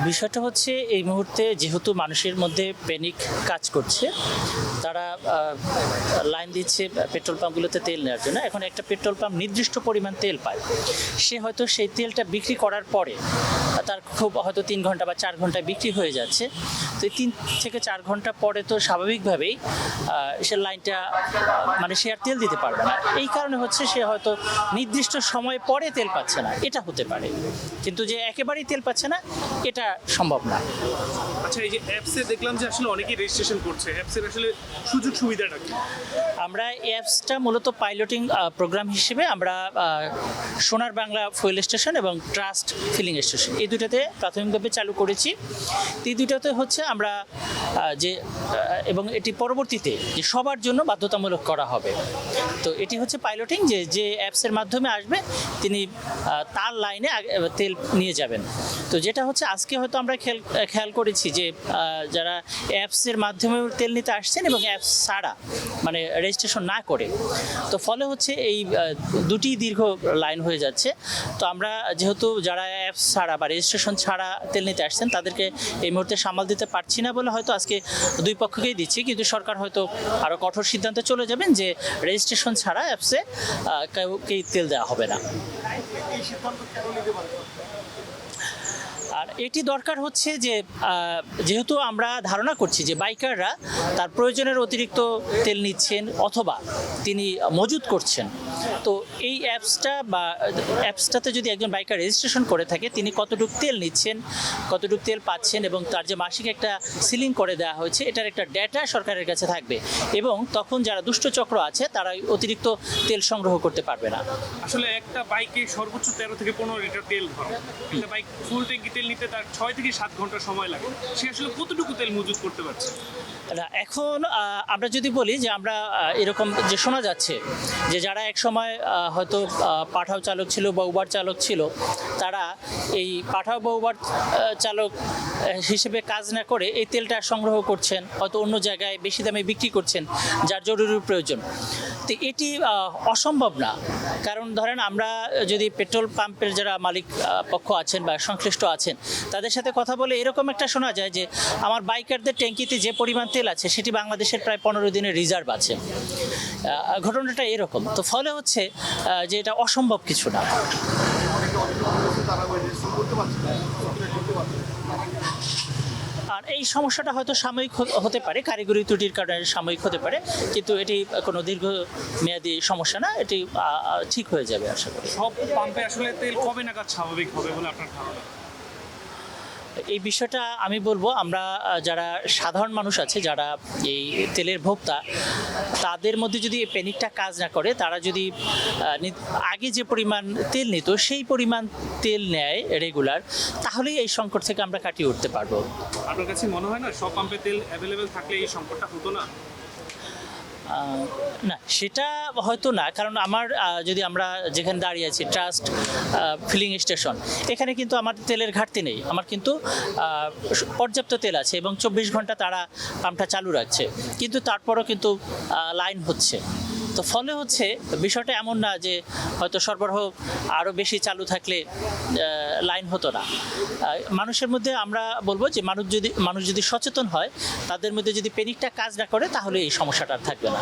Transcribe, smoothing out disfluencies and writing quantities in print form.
বিষয়টা হচ্ছে এই মুহূর্তে যেহেতু মানুষের মধ্যে প্যানিক কাজ করছে, তারা লাইন দিচ্ছে পেট্রোল পাম্পগুলোতে তেল নেওয়ার জন্য। এখন একটা পেট্রোল পাম্প নির্দিষ্ট পরিমাণ তেল পায়, সে হয়তো সেই তেলটা বিক্রি করার পরে তার খুব হয়তো 3 ঘন্টা বা 4 ঘন্টায় বিক্রি হয়ে যাচ্ছে। তো এই 3 থেকে 4 ঘন্টা পরে তো স্বাভাবিকভাবেই সে লাইনটা মানে সে আর তেল দিতে পারবে না। এই কারণে হচ্ছে সে হয়তো নির্দিষ্ট সময় পরে তেল পাচ্ছে না, এটা হতে পারে। কিন্তু যে একেবারেই তেল পাচ্ছে না, এটা সম্ভব না। আচ্ছা, এই যে অ্যাপসে দেখলাম যে আসলে অনেকেই রেজিস্ট্রেশন করছে, অ্যাপসের আসলে সুযোগ সুবিধাটা কি? আমরা এই অ্যাপসটা মূলত পাইলটিং প্রোগ্রাম হিসেবে আমরা সোনার বাংলা ফুয়েল স্টেশন এবং ট্রাস্ট ফিলিং স্টেশন এই দুটাতে প্রাথমিকভাবে চালু করেছি। এই দুটাতে হচ্ছে আমরা যে এবং এটি পরবর্তীতে যে সবার জন্য বাধ্যতামূলক করা হবে। তো এটি হচ্ছে পাইলটিং, যে অ্যাপসের মাধ্যমে আসবে তিনি তার লাইনে তেল নিয়ে যাবেন। তো যেটা হচ্ছে আজকে হয়তো আমরা খেয়াল করেছি যে যারা অ্যাপসের মাধ্যমে তেল নিতে আসছেন এবং অ্যাপস ছাড়া মানে রেজিস্ট্রেশন না করে, তো ফলে হচ্ছে এই দুটি দীর্ঘ লাইন হয়ে যাচ্ছে। তো আমরা যেহেতু যারা অ্যাপস ছাড়া বা রেজিস্ট্রেশন ছাড়া তেল নিতে আসছেন তাদেরকে এই মুহূর্তে সামাল দিতে পারছি না বলে হয়তো আজকে দুই পক্ষকেই দিচ্ছি, কিন্তু সরকার হয়তো আরও কঠোর সিদ্ধান্তে চলে যাবেন যে রেজিস্ট্রেশন ছাড়া অ্যাপসে কাউকেই তেল দেওয়া হবে না। আর এটি দরকার হচ্ছে যে যেহেতু আমরা ধারণা করছি যে বাইকাররা তার প্রয়োজনের অতিরিক্ত তেল নিচ্ছেন অথবা তিনি মজুত করছেন, তো এই অ্যাপসটাতে যদি একজন বাইকার রেজিস্ট্রেশন করে থাকে তিনি কতটুকু তেল নিচ্ছেন, কতটুকু তেল পাচ্ছেন এবং তার যে মাসিক একটা সিলিং করে দেওয়া হয়েছে, এটার একটা ডেটা সরকারের কাছে থাকবে এবং তখন যারা দুষ্টচক্র আছে তারা অতিরিক্ত তেল সংগ্রহ করতে পারবে না। আসলে একটা বাইকে সর্বোচ্চ 13 থেকে 15 লিটার তেল ধরে, একটা বাইক ফুল ট্যাঙ্কি তেল নিতে তার 6 থেকে 7 ঘন্টা সময় লাগে। সে আসলে কতটুকু তেল মজুত করতে পারছে? এখন আমরা যদি বলি যে আমরা এরকম যে শোনা যাচ্ছে যে যারা এক সময় হয়তো পাঠাও চালক ছিল বা উবার চালক ছিল, তারা এই পাঠাও বা উবার চালক হিসেবে কাজ না করে এই তেলটা সংগ্রহ করছেন, হয়তো অন্য জায়গায় বেশি দামে বিক্রি করছেন যার জরুরি প্রয়োজন। তো এটি অসম্ভব না, কারণ ধরেন আমরা যদি পেট্রোল পাম্পের যারা মালিক পক্ষ আছেন বা সংশ্লিষ্ট আছেন তাদের সাথে কথা বলে এরকম একটা শোনা যায় যে আমার বাইকারদের ট্যাঙ্কিতে যে পরিমাণ তেল আছে সেটি বাংলাদেশের প্রায় 15 দিনের রিজার্ভ আছে। ঘটনাটা এরকম। তো ফলে হচ্ছে যে এটা অসম্ভব কিছু না। আর এই সমস্যাটা হয়তো সাময়িক হতে পারে, কারিগরি ত্রুটির কারণে সাময়িক হতে পারে, কিন্তু এটি কোনো দীর্ঘমেয়াদী সমস্যা না, এটি ঠিক হয়ে যাবে আশা করি। সব পাম্পে আসলে তেল কবে নাগাদ স্বাভাবিক হবে বলে আপনার ধারণা? এই বিষয়টা আমি বলবো আমরা যারা সাধারণ মানুষ আছে, যারা এই তেলের ভোক্তা, তাদের মধ্যে যদি এই প্যানিকটা কাজ না করে, তারা যদি আগে যে পরিমাণ তেল নিত সেই পরিমাণ তেল নেয় রেগুলার, তাহলেই এই সংকট থেকে আমরা কাটিয়ে উঠতে পারবো। আপনার কাছে মনে হয় না সব পাম্পে তেল অ্যাভেলেবেল থাকলে এই সংকটটা হতো না? না, সেটা হয়তো না, কারণ আমার যদি আমরা যেখানে দাঁড়িয়ে আছি ট্রাস্ট ফিলিং স্টেশন, এখানে কিন্তু আমার তেলের ঘাটতি নেই, আমার কিন্তু পর্যাপ্ত তেল আছে এবং 24 ঘন্টা তারা পাম্পটা চালু রাখছে, কিন্তু তারপরও কিন্তু লাইন হচ্ছে। তো ফলে হচ্ছে বিষয়টা এমন না যে হয়তো সরবরাহ আরও বেশি চালু থাকলে লাইন হতো না। মানুষের মধ্যে আমরা বলবো যে মানুষ যদি সচেতন হয়, তাদের মধ্যে যদি প্যানিকটা কাজ না করে, তাহলে এই সমস্যাটা আর থাকবে না।